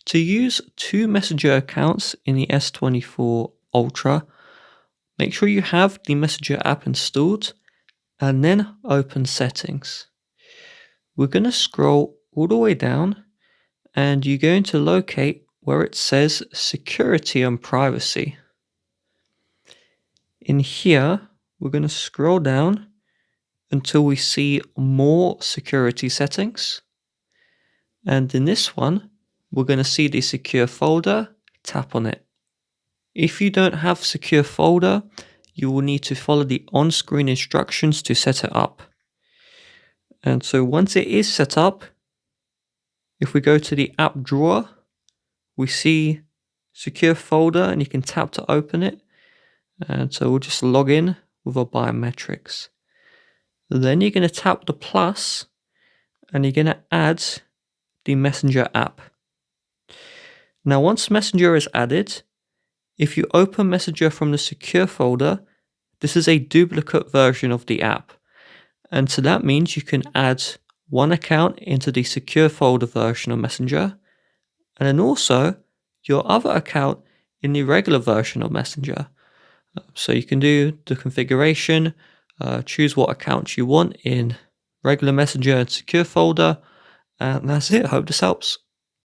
To use two Messenger accounts in the S24 Ultra, make sure you have the Messenger app installed and then open Settings. We're going to scroll all the way down and you're going to locate where it says Security and Privacy. In here, we're going to scroll down until we see More Security Settings. And in this one, we're going to see the Secure folder. Tap on it. If you don't have Secure folder, you will need to follow the on-screen instructions to set it up. And so once it is set up, if we go to the app drawer, we see Secure folder and you can tap to open it. And so we'll just log in with our biometrics. Then you're going to tap the plus and you're going to add the Messenger app. Now once Messenger is added, if you open Messenger from the Secure folder, this is a duplicate version of the app. And so that means you can add one account into the Secure folder version of Messenger, and then also your other account in the regular version of Messenger. So you can do the configuration, choose what account you want in regular Messenger and Secure folder, and that's it. I hope this helps.